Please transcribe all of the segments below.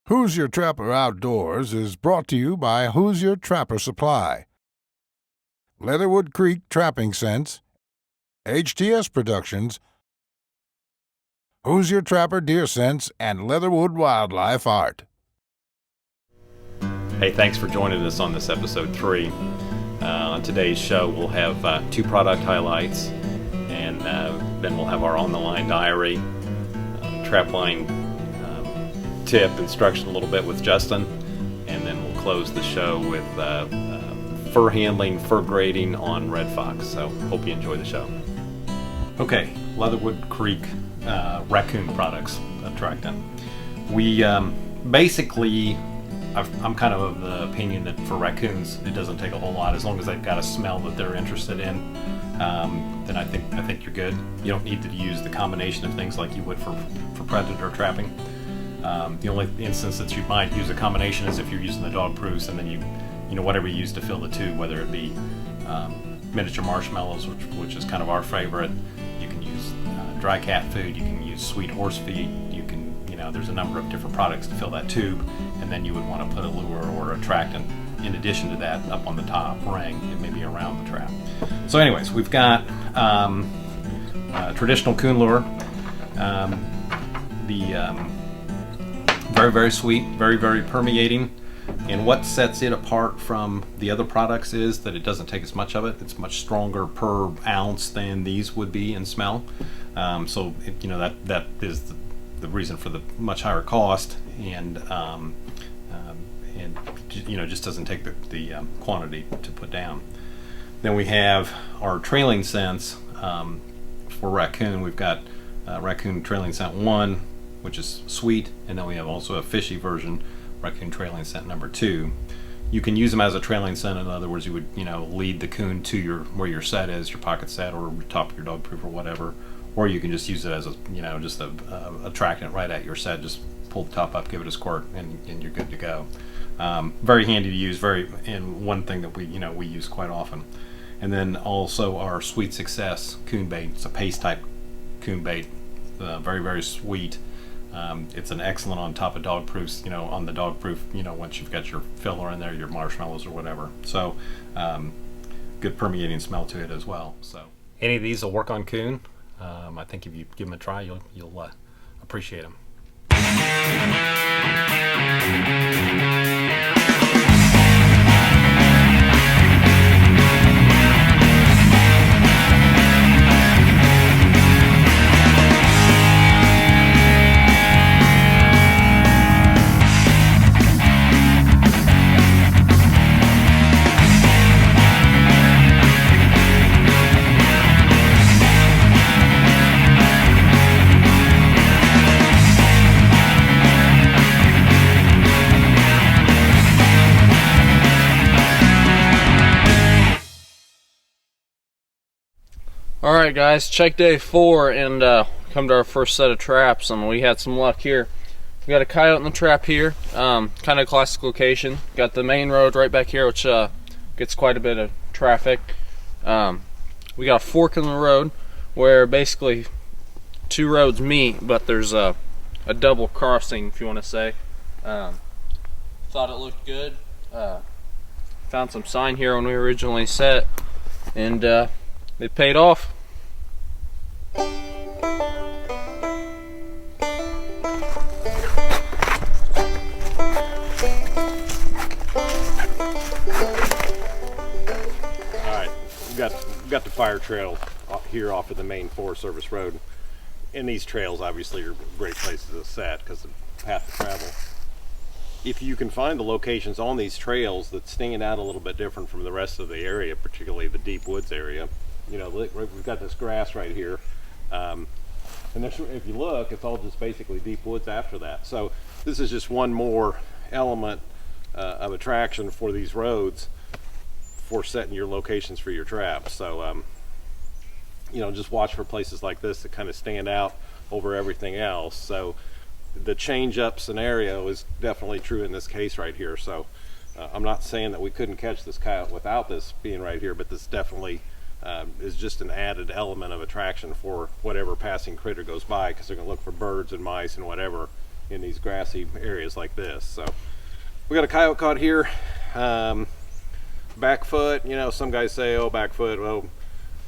Hoosier Trapper Outdoors is brought to you by Hoosier Trapper Supply, Leatherwood Creek Trapping Scents, HTS Productions, Hoosier Trapper Deer Scents, and Leatherwood Wildlife Art. Hey, thanks for joining us on this episode 3. On today's show, we'll have 2 product highlights, and then we'll have our on-the-line diary, Trapline tip instruction a little bit with Justin, and then we'll close the show with fur handling, fur grading on red fox. So hope you enjoy the show. Okay, Leatherwood Creek raccoon products of Tracton. We basically, I'm kind of the opinion that for raccoons it doesn't take a whole lot as long as they've got a smell that they're interested in. Then I think you're good. You don't need to use the combination of things like you would for predator trapping. The only instance that you might use a combination is if you're using the dog proofs, and then you know whatever you use to fill the tube, whether it be miniature marshmallows, which is kind of our favorite. You can use dry cat food. You can use sweet horse feed. You can there's a number of different products to fill that tube, and then you would want to put a lure or a attractant in addition to that up on the top ring and maybe around the trap. So anyways, we've got traditional coon lure. Very, very sweet, very, very permeating. And what sets it apart from the other products is that it doesn't take as much of it. It's much stronger per ounce than these would be in smell. So that is the reason for the much higher cost, and just doesn't take the quantity to put down. Then we have our trailing scents for raccoon. We've got raccoon trailing scent 1, which is sweet, and then we have also a fishy version, raccoon trailing scent number 2. You can use them as a trailing scent. In other words, you would lead the coon to where your set is, your pocket set, or top of your dog proof or whatever, or you can just use it as a just a attractant right at your set. Just pull the top up, give it a squirt, and you're good to go. Very handy to use. And one thing that we use quite often. And then also our Sweet Success coon bait. It's a paste type coon bait. Very, very sweet. It's an excellent on top of dog proofs, on the dog proof, once you've got your filler in there, your marshmallows or whatever. So good permeating smell to it as well. So any of these will work on coon. I think if you give them a try, you'll appreciate them. Alright guys, check day 4 and come to our first set of traps, and we had some luck here. We got a coyote in the trap here, kind of classic location. Got the main road right back here, which gets quite a bit of traffic. We got a fork in the road where basically 2 roads meet, but there's a double crossing, if you want to say. Thought it looked good. Found some sign here when we originally set, and it paid off. Alright, we've got the fire trail here off of the main Forest Service Road. And these trails obviously are great places to set because of the path of travel. If you can find the locations on these trails that stand out a little bit different from the rest of the area, particularly the deep woods area, we've got this grass right here, and if you look, it's all just basically deep woods after that. So this is just one more element of attraction for these roads for setting your locations for your traps. So just watch for places like this that kind of stand out over everything else. So the change up scenario is definitely true in this case right here. So I'm not saying that we couldn't catch this coyote without this being right here, but this definitely is just an added element of attraction for whatever passing critter goes by, because they're going to look for birds and mice and whatever in these grassy areas like this. So we got a coyote caught here. Back foot, you know, some guys say, oh, back foot. Well,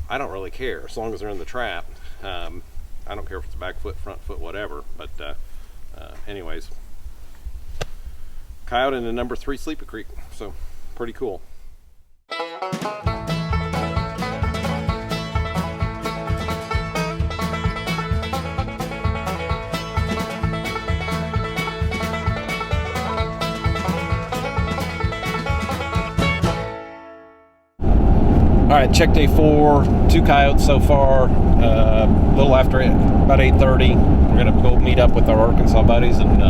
I don't really care as long as they're in the trap. I don't care if it's back foot, front foot, whatever. But anyways, coyote in the number 3 Sleepy Creek. So pretty cool. All right, check day 4, 2 coyotes so far. A little after about 8:30, we're gonna go meet up with our Arkansas buddies and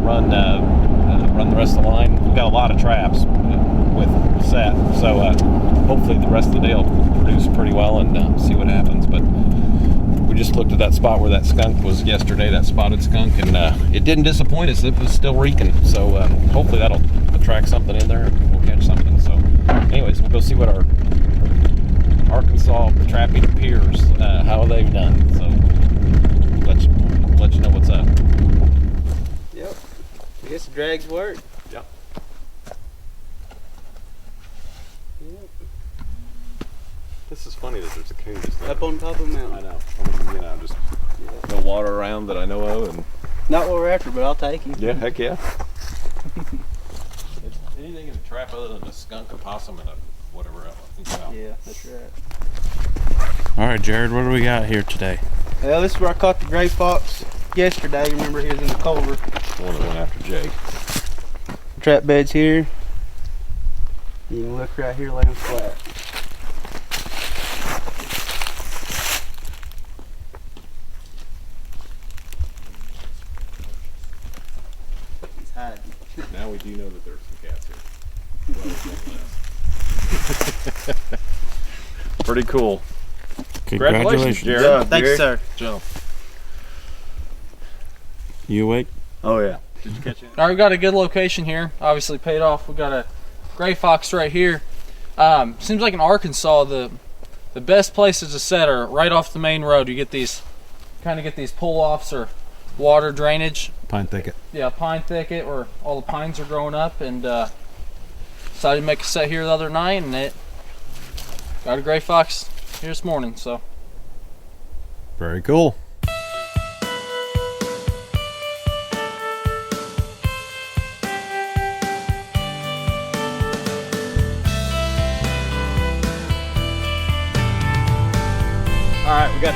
run the rest of the line. We've got a lot of traps with set, so hopefully the rest of the day will produce pretty well and see what happens. But we just looked at that spot where that skunk was yesterday, that spotted skunk, and it didn't disappoint us. It was still reeking, so hopefully that'll attract something in there and we'll catch something. So anyways, we'll go see what our Arkansas trapping peers, how they've done. So let you know what's up. Yep. I guess the drags work. Yep. Yep. This is funny that there's a coon just Up on top of the mountain. I know. I mean, you know, just no water around that I know of, and Not what we're after, but I'll take him. yeah, heck yeah. Anything in a trap other than a skunk, a possum, and a whatever else. Yeah, that's right. All right, Jared, what do we got here today? Well, this is where I caught the gray fox yesterday. Remember, he was in the culvert. The one that went after Jake. Trap bed's here. You can look right here, lay him flat. He's hiding. Now we do know that there's some cats here. Well, pretty cool. Congratulations, Jared. Thank you, sir. Jump. You awake? Oh, yeah. Did you catch it? All right, we got a good location here. Obviously paid off. We got a gray fox right here. Seems like in Arkansas, the best places to set are right off the main road. You get these, kind of get these pull-offs or water drainage. Pine thicket. Yeah, pine thicket where all the pines are growing up, and decided to make a set here the other night, and it got a gray fox here this morning. So Very cool. All right, we got,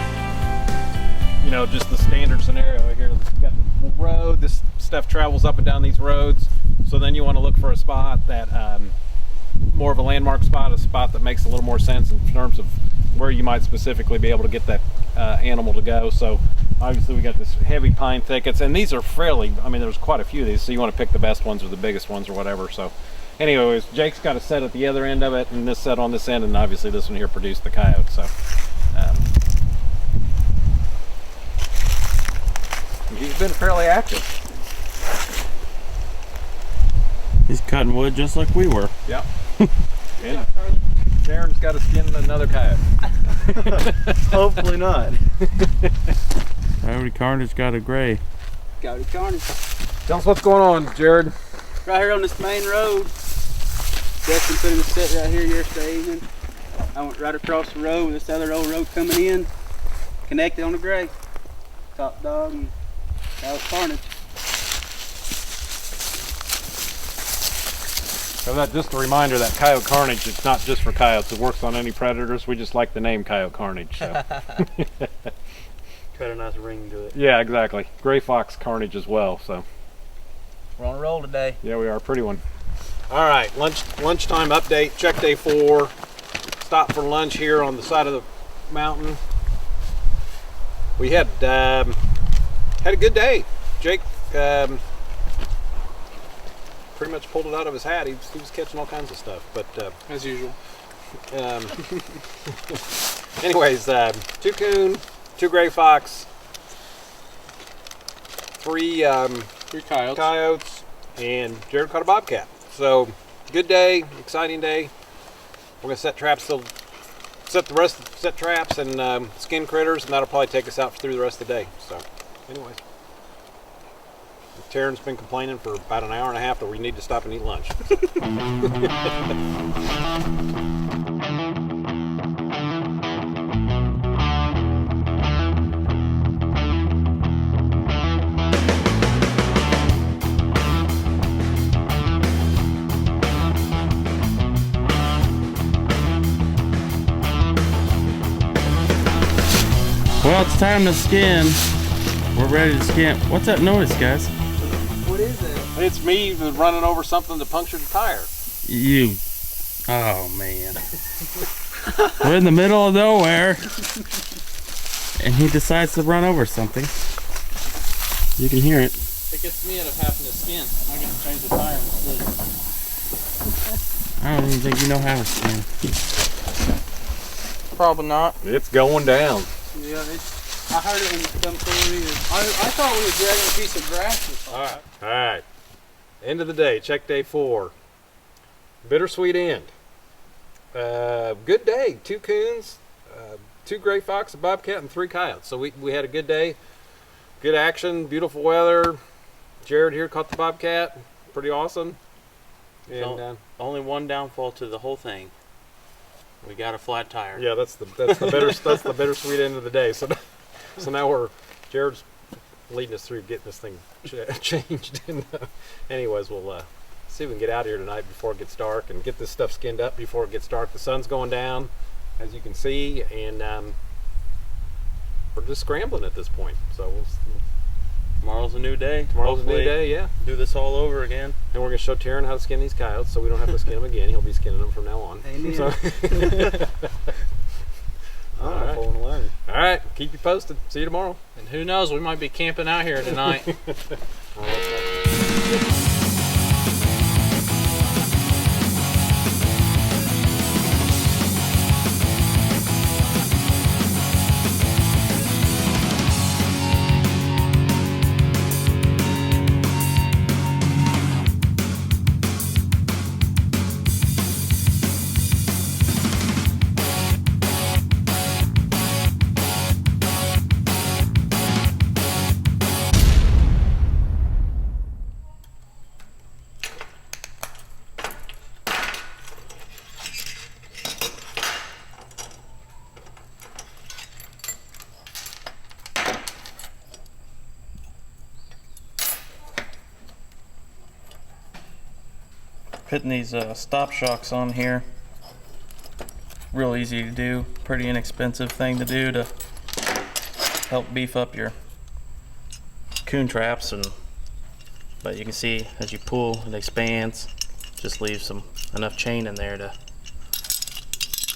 you know, just the standard scenario here. We've got the road. This stuff travels up and down these roads. So then you want to look for a spot that, more of a landmark spot, a spot that makes a little more sense in terms of where you might specifically be able to get that animal to go. So obviously we got this heavy pine thickets, and these are fairly, I mean, there's quite a few of these, so you want to pick the best ones or the biggest ones or whatever. So anyways, Jake's got a set at the other end of it, and this set on this end, and obviously this one here produced the coyote. So he's been fairly active. he's cutting wood just like we were. Yeah. And Darren's got to skin another coyote. Hopefully not. Coyote Carnage got a gray. Coyote Carnage. Tell us what's going on, Jared. Right here on this main road. Justin put him a set right here yesterday evening. I went right across the road with this other old road coming in. Connected on the gray. Top dog and Coyote Carnage. So that just a reminder that Coyote Carnage, it's not just for coyotes. It works on any predators. We just like the name Coyote Carnage. So. Got a nice ring to it. Yeah, exactly. Gray Fox Carnage as well. So We're on a roll today. yeah, we are a pretty one. All right, lunchtime update. Check day 4. Stop for lunch here on the side of the mountain. We had a good day. Jake pretty much pulled it out of his hat. He was catching all kinds of stuff, but As usual. anyways, 2 coon, 2 gray fox, 3 coyotes, and Jared caught a bobcat. So good day, exciting day. We're gonna set traps, set traps and skin critters, and that'll probably take us out through the rest of the day. So anyways, Taryn's been complaining for about an hour and a half that we need to stop and eat lunch. Well, it's time to skin. We're ready to skin. What's that noise, guys? What is it? It's me running over something that punctured a tire. You. Oh, man. We're in the middle of nowhere. And he decides to run over something. You can hear it. It gets me out of having to skin. I got to change the tire instead. I don't even think you know how to skin. Probably not. It's going down. Yeah, I heard it when it come through. I thought we were dragging a piece of grass or something. All right. End of the day, check day 4. Bittersweet end. Good day. 2 coons, 2 gray fox, a bobcat, and 3 coyotes. So we had a good day. Good action, beautiful weather. Jared here caught the bobcat. Pretty awesome. And Only one downfall to the whole thing. We got a flat tire. yeah, that's the bittersweet end of the day. So now Jared's leading us through getting this thing changed. And anyways, we'll see if we can get out of here tonight before it gets dark and get this stuff skinned up before it gets dark. The sun's going down, as you can see, and we're just scrambling at this point. So Tomorrow's a new day. tomorrow's a new day, yeah. Do this all over again. And we're going to show Taryn how to skin these coyotes so we don't have to skin them again. He'll be skinning them from now on. Amen. So, all right. All right, keep you posted. See you tomorrow. And who knows, we might be camping out here tonight. Putting these stop shocks on here, real easy to do, pretty inexpensive thing to do to help beef up your coon traps. But you can see as you pull, it expands, just leaves enough chain in there to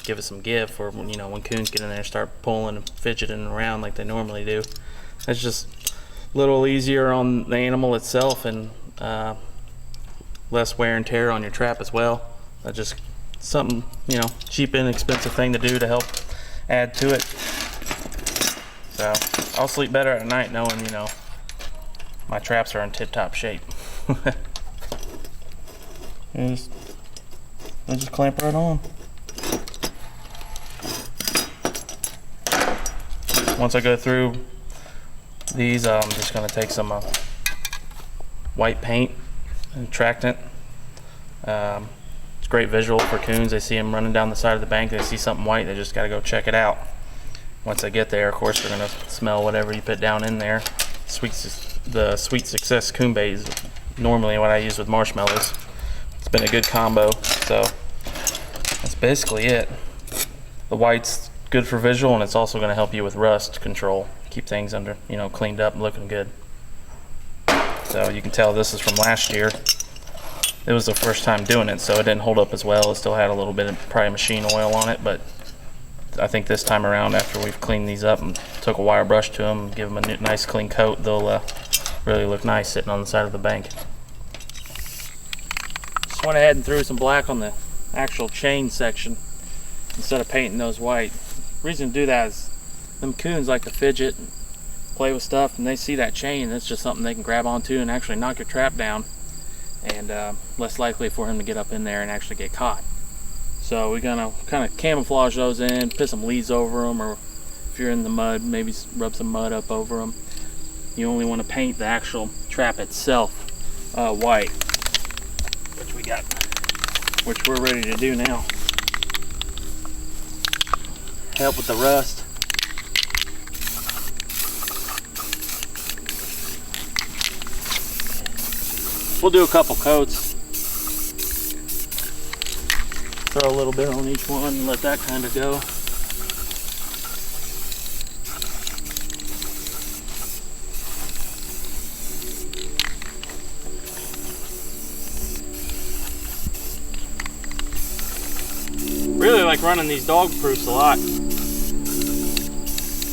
give it some give for when coons get in there and start pulling and fidgeting around like they normally do. It's just a little easier on the animal itself and less wear and tear on your trap as well. Just something, cheap, inexpensive thing to do to help add to it. So I'll sleep better at night knowing, my traps are in tip-top shape. They just clamp right on. Once I go through these, I'm just going to take some white paint and attractant. It's great visual for coons. They see them running down the side of the bank, they see something white, they just got to go check it out. Once they get there, of course, they're going to smell whatever you put down in there. The Sweet Success coon bait is normally what I use with marshmallows. It's been a good combo, so that's basically it. The white's good for visual, and it's also going to help you with rust control, keep things under, cleaned up and looking good. So you can tell this is from last year. It was the first time doing it, so it didn't hold up as well. It still had a little bit of probably machine oil on it, but I think this time around, after we've cleaned these up and took a wire brush to them, give them a nice clean coat, they'll really look nice sitting on the side of the bank. Just went ahead and threw some black on the actual chain section instead of painting those white. The reason to do that is them coons like to fidget and play with stuff, and they see that chain, it's just something they can grab onto and actually knock your trap down, and less likely for him to get up in there and actually get caught. So we're gonna kind of camouflage those in, put some leaves over them, or if you're in the mud, maybe rub some mud up over them. You only want to paint the actual trap itself white, which we're ready to do now. Help with the rust. We'll do a couple coats. Throw a little bit on each one and let that kind of go. Really like running these dog proofs a lot.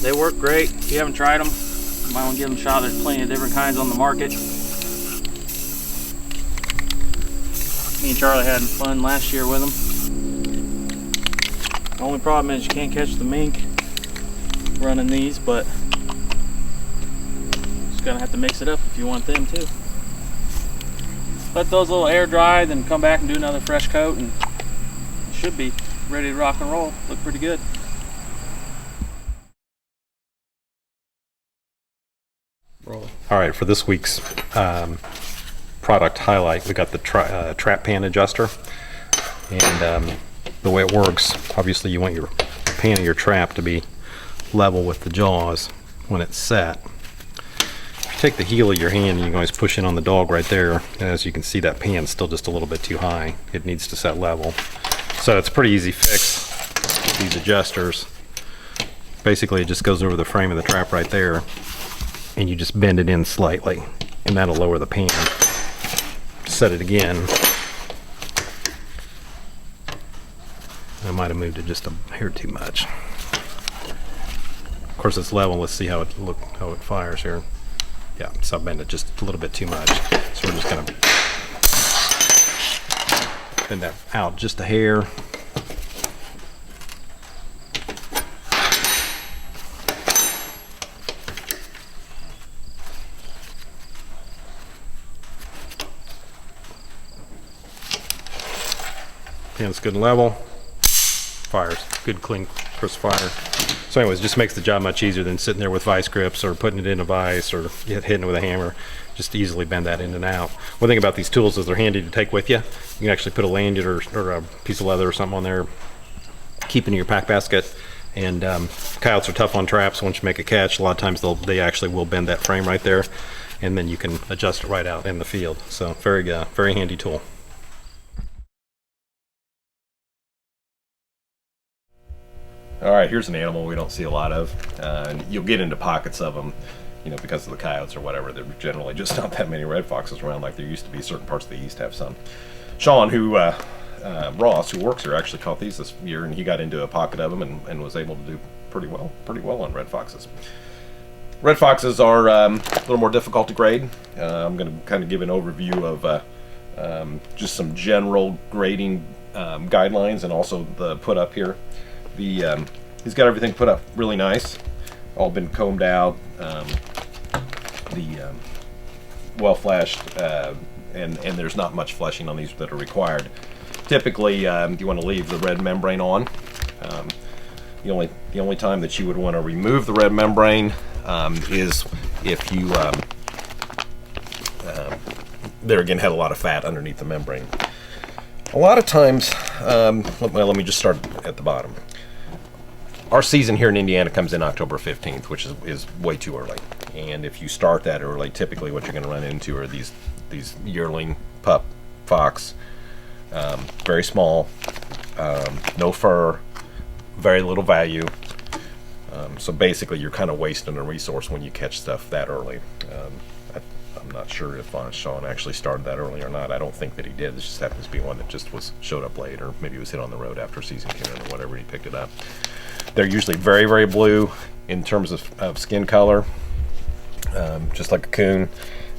They work great. If you haven't tried them, you might want to give them a shot. There's plenty of different kinds on the market. Me and Charlie had fun last year with them. The only problem is you can't catch the mink running these, but just gonna have to mix it up if you want them too. Let those little air dry, then come back and do another fresh coat, and it should be ready to rock and roll. Look pretty good. All right, for this week's product highlight, we got the trap pan adjuster, and the way it works, obviously you want your pan of your trap to be level with the jaws when it's set. If you take the heel of your hand, you can always push in on the dog right there, and as you can see, that pan's still just a little bit too high. It needs to set level. So it's a pretty easy fix with these adjusters. Basically it just goes over the frame of the trap right there, and you just bend it in slightly, and that'll lower the pan. Set it again. I might have moved it just a hair too much. Of course it's level. Let's see how it fires here. Yeah, so I bend it just a little bit too much. So we're just gonna bend that out just a hair. Pan's good and level. Fires. Good, clean, crisp fire. So anyways, just makes the job much easier than sitting there with vice grips or putting it in a vice or hitting it with a hammer. Just easily bend that in and out. One thing about these tools is they're handy to take with you. You can actually put a lanyard or a piece of leather or something on there, keep in your pack basket. And coyotes are tough on traps. Once you make a catch, a lot of times they actually will bend that frame right there, and then you can adjust it right out in the field. So very handy tool. All right, here's an animal we don't see a lot of, and you'll get into pockets of them, you know, because of the coyotes or whatever. There are generally just not that many red foxes around like there used to be. Certain parts of the east have some. Sean, Ross, who works here, actually caught these this year, and he got into a pocket of them and was able to do pretty well on red foxes. Red foxes are a little more difficult to grade. I'm going to kind of give an overview of just some general grading guidelines, and also the put up here. He's got everything put up really nice, all been combed out, well flashed, and there's not much fleshing on these that are required. Typically, you want to leave the red membrane on. The only time that you would want to remove the red membrane is if you there again had a lot of fat underneath the membrane. A lot of times, let me just start at the bottom. Our season here in Indiana comes in October 15th, which is way too early. And if you start that early, typically what you're going to run into are these yearling pup fox, very small, no fur, very little value. So basically you're kind of wasting a resource when you catch stuff that early. I'm not sure if Sean actually started that early or not. I don't think that he did. This just happens to be one that just showed up late, or maybe it was hit on the road after season came in or whatever, he picked it up. They're usually very, very blue in terms of skin color, just like a coon.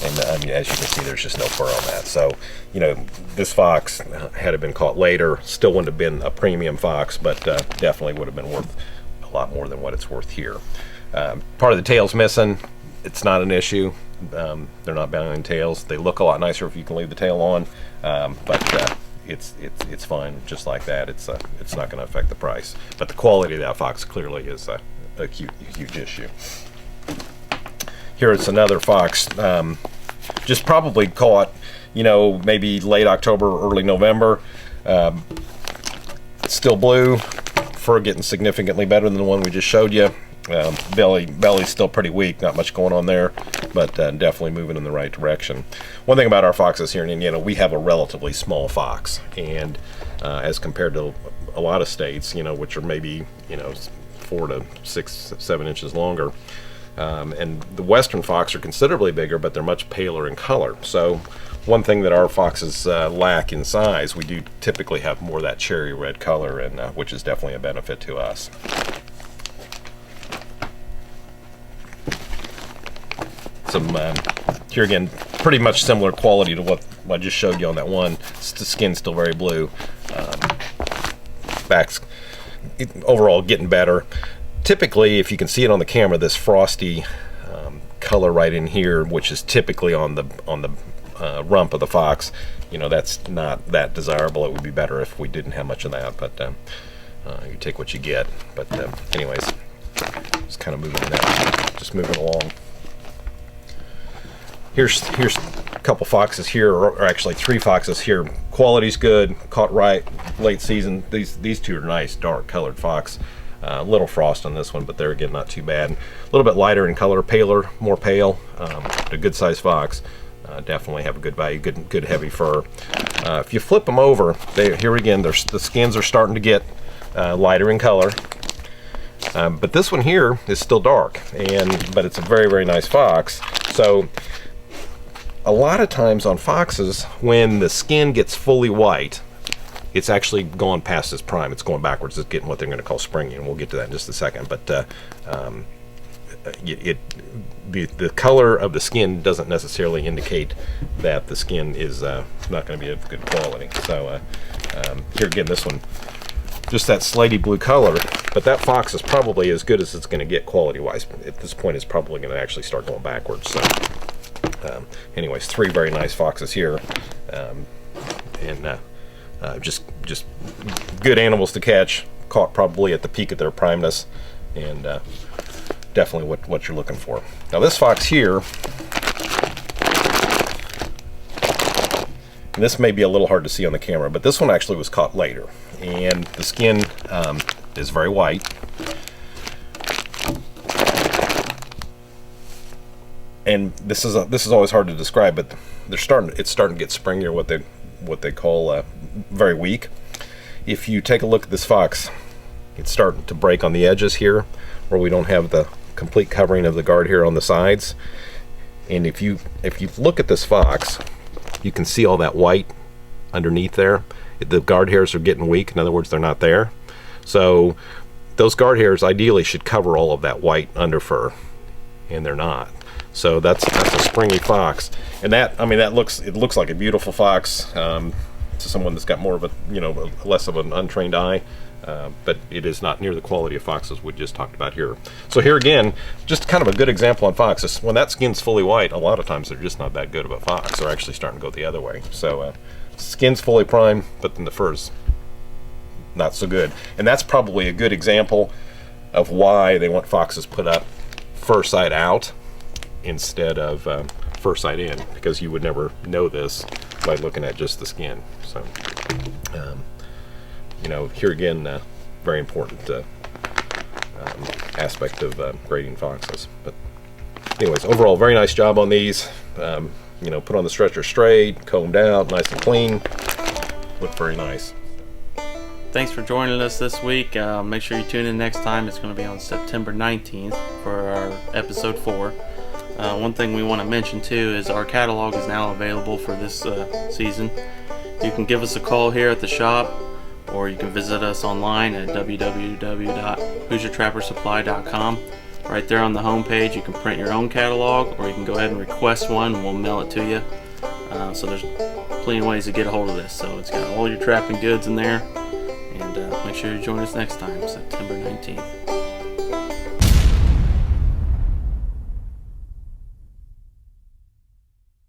And as you can see, there's just no fur on that. So, you know, this fox, had it been caught later, still wouldn't have been a premium fox, but definitely would have been worth a lot more than what it's worth here. Part of the tail's missing. It's not an issue. They're not bounding tails. They look a lot nicer if you can leave the tail on, but it's fine just like that. It's not going to affect the price. But the quality of that fox clearly is a huge issue. Here it's another fox. just probably caught, maybe late October, early November. Still blue, fur getting significantly better than the one we just showed you. Belly's still pretty weak, not much going on there, but definitely moving in the right direction. One thing about our foxes here in Indiana, we have a relatively small fox, and as compared to a lot of states, which are maybe 4 to 6, 7 inches longer, and the western fox are considerably bigger, but they're much paler in color. So one thing that our foxes lack in size, we do typically have more of that cherry red color, and which is definitely a benefit to us. Some here again, pretty much similar quality to what I just showed you on that one. The skin's still very blue. Back's overall getting better. Typically, if you can see it on the camera, this frosty color right in here, which is typically on the rump of the fox, that's not that desirable. It would be better if we didn't have much of that, but you take what you get. But anyways, just kind of moving along. Here's a couple foxes here, or actually 3 foxes here. Quality's good, caught right late season. These 2 are nice, dark colored fox. A little frost on this one, but they're again not too bad. A little bit lighter in color, paler, more pale. A good sized fox. Definitely have a good value, good heavy fur. If you flip them over, here again, the skins are starting to get lighter in color. But this one here is still dark, but it's a very, very nice fox. So a lot of times on foxes, when the skin gets fully white, it's actually gone past its prime. It's going backwards. It's getting what they're going to call springy, and we'll get to that in just a second. But the color of the skin doesn't necessarily indicate that the skin is not going to be of good quality. So here again, this one, just that slatey blue color, but that fox is probably as good as it's going to get quality-wise. At this point, it's probably going to actually start going backwards. So anyways, 3 very nice foxes here, and just good animals to catch, caught probably at the peak of their primeness, and definitely what you're looking for. Now this fox here, and this may be a little hard to see on the camera, but this one actually was caught later, and the skin is very white. And this is always hard to describe, but it's starting to get springier, what they call very weak. If you take a look at this fox, it's starting to break on the edges here, where we don't have the complete covering of the guard hair on the sides. And if you look at this fox, you can see all that white underneath there. The guard hairs are getting weak. In other words, they're not there. So those guard hairs ideally should cover all of that white underfur, and they're not. So that's a springy fox, and it looks like a beautiful fox to someone that's got more of a less of an untrained eye, but it is not near the quality of foxes we just talked about here. So here again, just kind of a good example on foxes. When that skin's fully white, a lot of times they're just not that good of a fox. They're actually starting to go the other way. So skin's fully primed, but then the fur's not so good, and that's probably a good example of why they want foxes put up fur side out instead of fur side in, because you would never know this by looking at just the skin. So here again, very important aspect of grading foxes. But anyways, overall very nice job on these. Put on the stretcher straight, combed out, nice and clean, look very nice. Thanks for joining us this week. Make sure you tune in next time. It's going to be on September 19th for our episode 4. One thing we want to mention too is our catalog is now available for this season. You can give us a call here at the shop, or you can visit us online at www.HoosierTrapperSupply.com. Right there on the home page, you can print your own catalog, or you can go ahead and request one and we'll mail it to you. So there's plenty of ways to get a hold of this. So it's got all your trapping goods in there, and make sure you join us next time, September 19th.